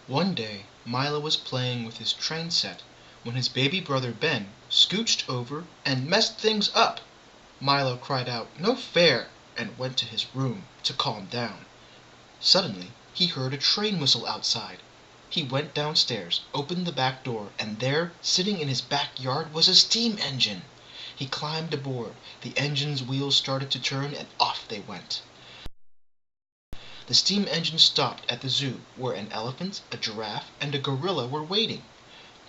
One day Milo was playing with his train set when his baby brother Ben scooched over and messed things up. Milo cried out, "No fair!" and went to his room to calm down. Suddenly he heard a train whistle outside. He went downstairs, opened the back door, and there, sitting in his backyard, was a steam engine. He climbed aboard, the engine's wheels started to turn, and off they went. The steam engine stopped at the zoo, where an elephant, a giraffe, and a gorilla were waiting.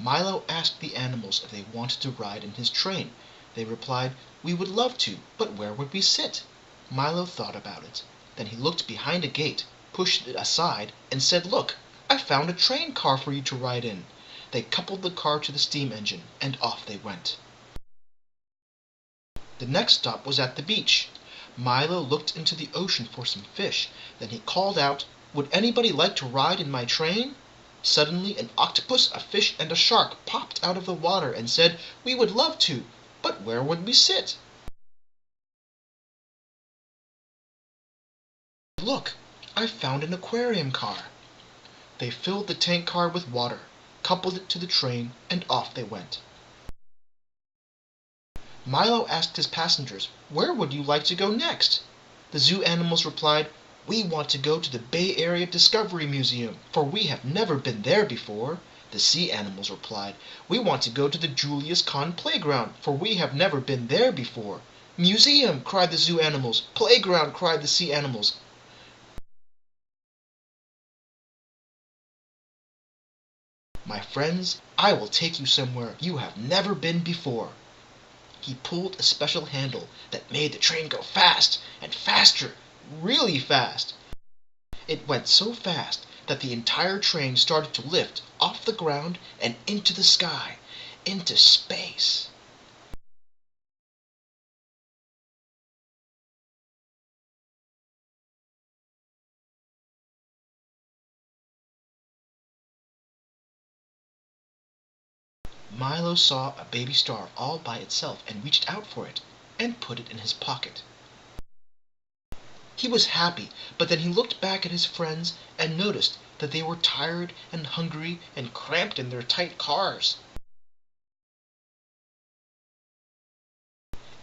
Milo asked the animals if they wanted to ride in his train. They replied, "We would love to, but where would we sit?" Milo thought about it. Then he looked behind a gate, pushed it aside, and said, "Look, I found a train car for you to ride in." They coupled the car to the steam engine, and off they went. The next stop was at the beach. Milo looked into the ocean for some fish. Then he called out, "Would anybody like to ride in my train?" Suddenly an octopus, a fish, and a shark popped out of the water and said, "We would love to, but where would we sit?" "Look, I've found an aquarium car." They filled the tank car with water, coupled it to the train, and off they went. Milo asked his passengers, "Where would you like to go next?" The zoo animals replied, "We want to go to the Bay Area Discovery Museum, for we have never been there before." The sea animals replied, "We want to go to the Julius Kahn Playground, for we have never been there before." "Museum!" cried the zoo animals. "Playground!" cried the sea animals. "My friends, I will take you somewhere you have never been before." He pulled a special handle that made the train go fast and faster, really fast. It went so fast that the entire train started to lift off the ground and into the sky, into space. Milo saw a baby star all by itself and reached out for it and put it in his pocket. He was happy, but then he looked back at his friends and noticed that they were tired and hungry and cramped in their tight cars.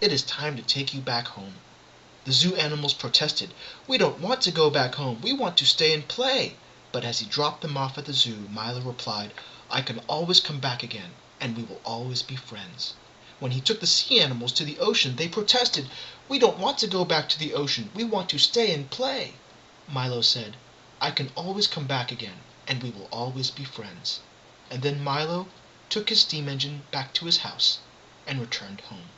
"It is time to take you back home." The zoo animals protested, "We don't want to go back home. We want to stay and play." But as he dropped them off at the zoo, Milo replied, "I can always come back again, and we will always be friends." When he took the sea animals to the ocean, they protested, "We don't want to go back to the ocean. We want to stay and play." Milo said, "I can always come back again, and we will always be friends." And then Milo took his steam engine back to his house and returned home.